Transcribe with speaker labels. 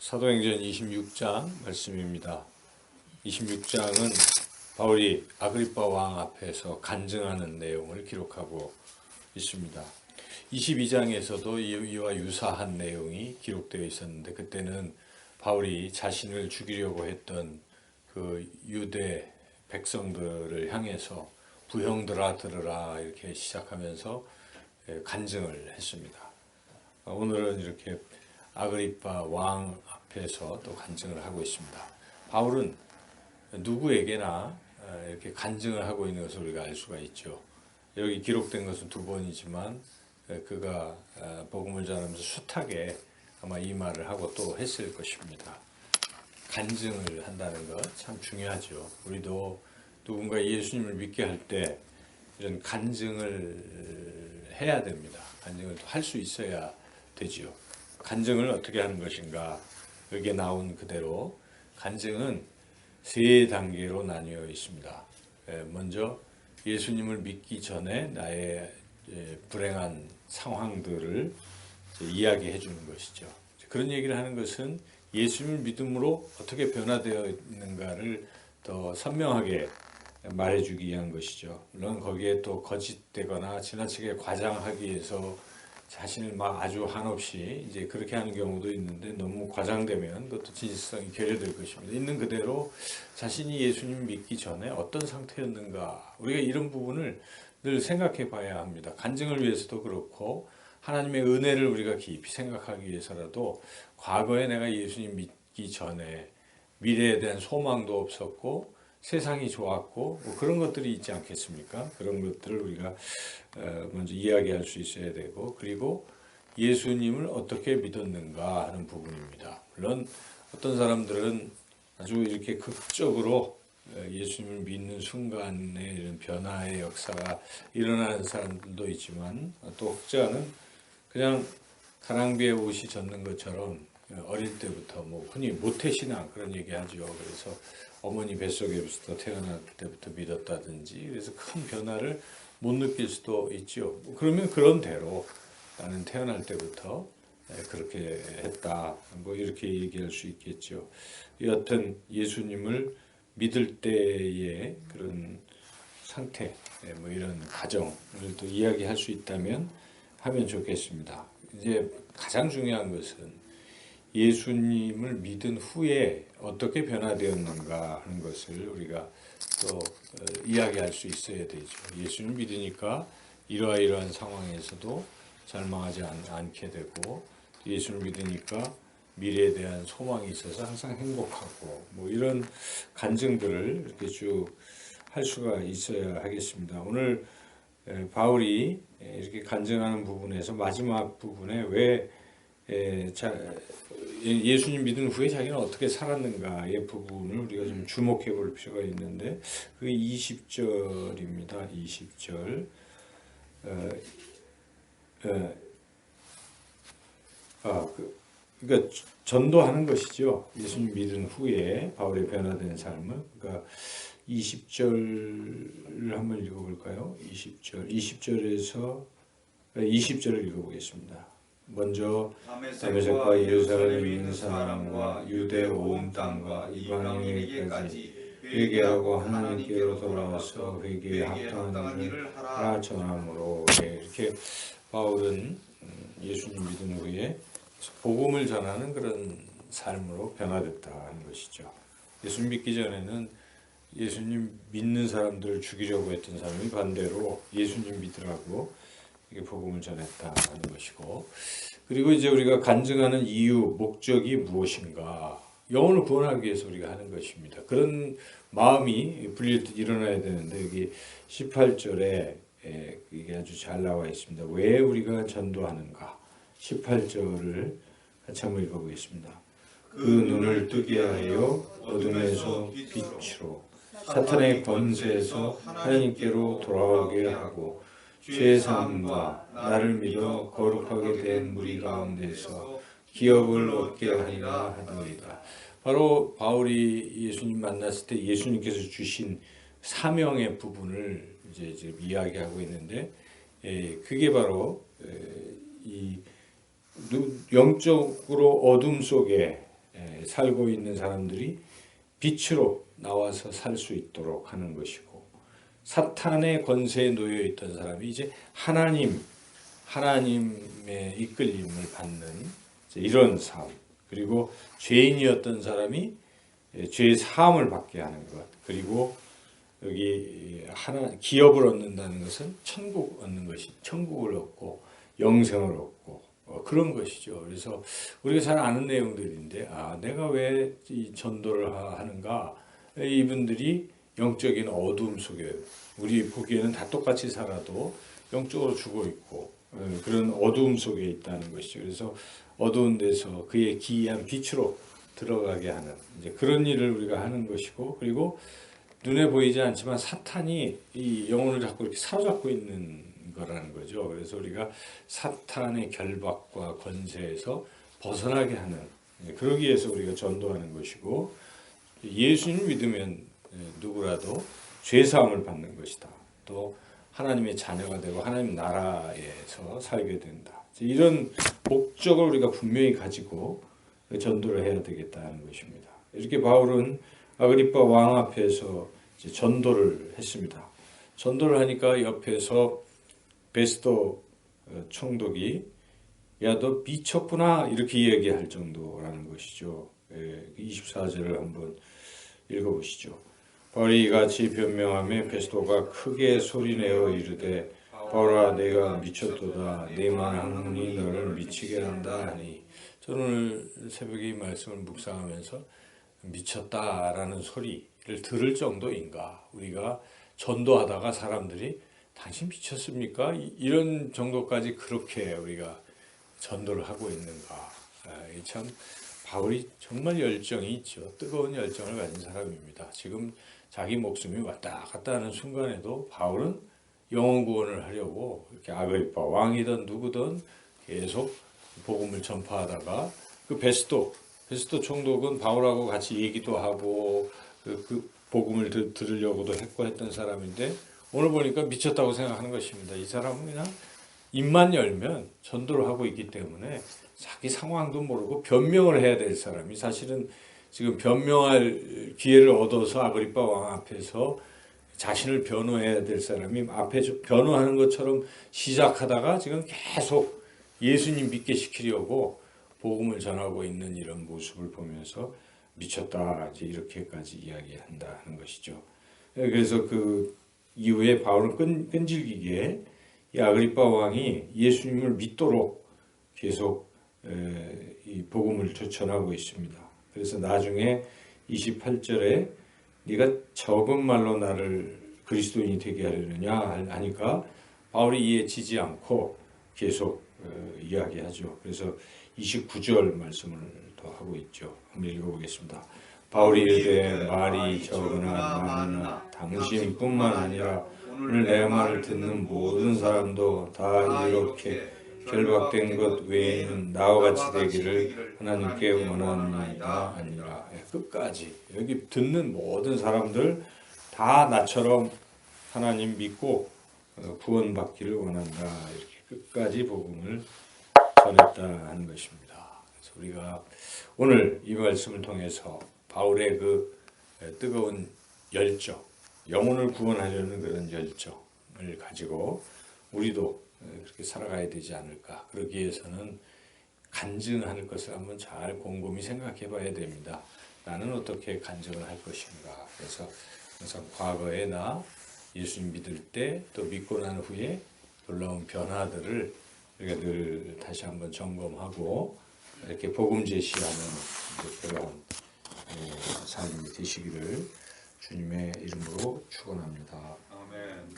Speaker 1: 사도행전 26장 말씀입니다. 26장은 바울이 아그리빠 왕 앞에서 간증하는 내용을 기록하고 있습니다. 22장에서도 이와 유사한 내용이 기록되어 있었는데, 그때는 바울이 자신을 죽이려고 했던 그 유대 백성들을 향해서 부형들아 들으라 이렇게 시작하면서 간증을 했습니다. 오늘은 이렇게 아그리빠 왕 앞에서 또 간증을 하고 있습니다. 바울은 누구에게나 이렇게 간증을 하고 있는 것을 우리가 알 수가 있죠. 여기 기록된 것은 두 번이지만 그가 복음을 전하면서 숱하게 아마 이 말을 하고 또 했을 것입니다. 간증을 한다는 것 참 중요하죠. 우리도 누군가 예수님을 믿게 할 때 이런 간증을 해야 됩니다. 간증을 할 수 있어야 되지요. 간증을 어떻게 하는 것인가? 여기에 나온 그대로 간증은 세 단계로 나뉘어 있습니다. 먼저 예수님을 믿기 전에 나의 불행한 상황들을 이야기해 주는 것이죠. 그런 얘기를 하는 것은 예수님을 믿음으로 어떻게 변화되어 있는가를 더 선명하게 말해주기 위한 것이죠. 물론 거기에 또 거짓되거나 지나치게 과장하기 위해서 자신을 막 아주 한없이 이제 그렇게 하는 경우도 있는데, 너무 과장되면 그것도 진실성이 결여될 것입니다. 있는 그대로 자신이 예수님 믿기 전에 어떤 상태였는가, 우리가 이런 부분을 늘 생각해 봐야 합니다. 간증을 위해서도 그렇고 하나님의 은혜를 우리가 깊이 생각하기 위해서라도 과거에 내가 예수님 믿기 전에 미래에 대한 소망도 없었고 세상이 좋았고 뭐 그런 것들이 있지 않겠습니까? 그런 것들을 우리가 먼저 이야기할 수 있어야 되고, 그리고 예수님을 어떻게 믿었는가 하는 부분입니다. 물론 어떤 사람들은 아주 이렇게 극적으로 예수님을 믿는 순간에 이런 변화의 역사가 일어나는 사람들도 있지만, 또 혹자는 그냥 가랑비에 옷이 젖는 것처럼 어릴 때부터 뭐 흔히 모태신앙 그런 얘기하죠. 그래서 어머니 뱃속에부터 태어날 때부터 믿었다든지, 그래서 큰 변화를 못 느낄 수도 있죠. 그러면 그런 대로 나는 태어날 때부터 그렇게 했다, 뭐 이렇게 얘기할 수 있겠죠. 여하튼 예수님을 믿을 때의 그런 상태, 뭐 이런 과정을 또 이야기할 수 있다면 하면 좋겠습니다. 이제 가장 중요한 것은 예수님을 믿은 후에 어떻게 변화되었는가 하는 것을 우리가 또 이야기할 수 있어야 되죠. 예수님을 믿으니까 이러한 상황에서도 절망하지 않게 되고, 예수님을 믿으니까 미래에 대한 소망이 있어서 항상 행복하고, 뭐 이런 간증들을 이렇게 쭉 할 수가 있어야 하겠습니다. 오늘 바울이 이렇게 간증하는 부분에서 마지막 부분에 왜 예수님 믿은 후에 자기는 어떻게 살았는가의 부분을 우리가 좀 주목해 볼 필요가 있는데, 그게 20절입니다. 20절. 그러니까 전도하는 것이죠. 예수님 믿은 후에 바울의 변화된 삶을. 그러니까 20절을 한번 읽어볼까요? 20절에서 20절을 읽어보겠습니다. 먼저 다메섹과 예루살렘에 있는 사람과 유대 온 땅과 이방인에게까지 회개하고 하나님께로 돌아와서 회개에 합당한 일을 하라 전함으로, 이렇게 바울은 예수님 믿은 후에 복음을 전하는 그런 삶으로 변화됐다 하는 것이죠. 예수님 믿기 전에는 예수님 믿는 사람들을 죽이려고 했던 사람이 반대로 예수님 믿으라고 이게 복음을 전했다 하는 것이고, 그리고 이제 우리가 간증하는 이유, 목적이 무엇인가? 영혼을 구원하기 위해서 우리가 하는 것입니다. 그런 마음이 일어나야 되는데, 여기 18절에 이게 아주 잘 나와 있습니다. 왜 우리가 전도하는가? 18절을 같이 한번 읽어보겠습니다. 그 눈을 뜨게 하여 어둠에서 빛으로, 사탄의 권세에서 하나님께로 돌아오게 하고, 죄의 삶과 나를 믿어 거룩하게 된 무리 가운데서 기업을 얻게 하리라 하더이다. 바로 바울이 예수님 만났을 때 예수님께서 주신 사명의 부분을 이제 지금 이야기하고 있는데, 그게 바로 이 영적으로 어둠 속에 살고 있는 사람들이 빛으로 나와서 살 수 있도록 하는 것이고, 사탄의 권세에 놓여 있던 사람이 이제 하나님의 이끌림을 받는 이런 삶, 그리고 죄인이었던 사람이 죄의 사함을 받게 하는 것, 그리고 여기 기업을 얻는다는 것은 천국을 얻고 영생을 얻고 그런 것이죠. 그래서 우리가 잘 아는 내용들인데, 내가 왜 이 전도를 하는가? 이분들이 영적인 어두움 속에, 우리 보기에는 다 똑같이 살아도 영적으로 죽어 있고 그런 어두움 속에 있다는 것이죠. 그래서 어두운 데서 그의 기이한 빛으로 들어가게 하는 이제 그런 일을 우리가 하는 것이고, 그리고 눈에 보이지 않지만 사탄이 이 영혼을 자꾸 이렇게 사로잡고 있는 거라는 거죠. 그래서 우리가 사탄의 결박과 권세에서 벗어나게 하는, 그러기 위해서 우리가 전도하는 것이고, 예수님을 믿으면 누구라도 죄사함을 받는 것이다. 또 하나님의 자녀가 되고 하나님 나라에서 살게 된다. 이런 목적을 우리가 분명히 가지고 전도를 해야 되겠다는 것입니다. 이렇게 바울은 아그리빠 왕 앞에서 이제 전도를 했습니다. 전도를 하니까 옆에서 베스도 총독이 야, 너 미쳤구나 이렇게 이야기할 정도라는 것이죠. 24절을 한번 읽어보시죠. 바울이 이같이 변명하며 베스도가 크게 소리내어 이르되 바울아 내가 미쳤도다 내 만왕이 너를 미치게 한다 하니, 저는 오늘 새벽에 이 말씀을 묵상하면서 미쳤다라는 소리를 들을 정도인가, 우리가 전도하다가 사람들이 당신 미쳤습니까? 이런 정도까지 그렇게 우리가 전도를 하고 있는가. 참 바울이 정말 열정이 있죠. 뜨거운 열정을 가진 사람입니다. 지금 자기 목숨이 왔다 갔다 하는 순간에도 바울은 영혼 구원을 하려고 이렇게 아그리빠 왕이든 누구든 계속 복음을 전파하다가 그 베스도 총독은 바울하고 같이 얘기도 하고 그 복음을 들으려고도 했고 했던 사람인데, 오늘 보니까 미쳤다고 생각하는 것입니다. 이 사람은 그냥 입만 열면 전도를 하고 있기 때문에 자기 상황도 모르고 변명을 해야 될 사람이, 사실은 지금 변명할 기회를 얻어서 아그리빠 왕 앞에서 자신을 변호해야 될 사람이 앞에 변호하는 것처럼 시작하다가 지금 계속 예수님 믿게 시키려고 복음을 전하고 있는 이런 모습을 보면서 미쳤다 이제 이렇게까지 이야기한다는 것이죠. 그래서 그 이후에 바울은 끈질기게 이 아그리빠 왕이 예수님을 믿도록 계속 이 복음을 전하고 있습니다. 그래서 나중에 28절에 네가 적은 말로 나를 그리스도인이 되게 하려느냐 하니까 바울이 이에 지지 않고 계속 이야기하죠. 그래서 29절 말씀을 더 하고 있죠. 한번 읽어보겠습니다. 바울이 이르되 말이 적으나 많으나 당신뿐만 아니라 오늘 내 말을 듣는 모든 사람도 다 이렇게 결박된 것 외에는 나와 같이 되기를 하나님께 원합니다 아니라. 끝까지 여기 듣는 모든 사람들 다 나처럼 하나님 믿고 구원받기를 원한다, 이렇게 끝까지 복음을 전했다 하는 것입니다. 그래서 우리가 오늘 이 말씀을 통해서 바울의 그 뜨거운 열정, 영혼을 구원하려는 그런 열정을 가지고 우리도 그렇게 살아가야 되지 않을까. 그러기 위해서는 간증하는 것을 한번 잘 곰곰이 생각해 봐야 됩니다. 나는 어떻게 간증을 할 것인가. 그래서 항상 과거에 나 예수님 믿을 때 또 믿고 난 후에 놀라운 변화들을 우리가 늘 다시 한번 점검하고 이렇게 복음 제시하는 그런 삶이 되시기를 주님의 이름으로 축원합니다.
Speaker 2: 아멘.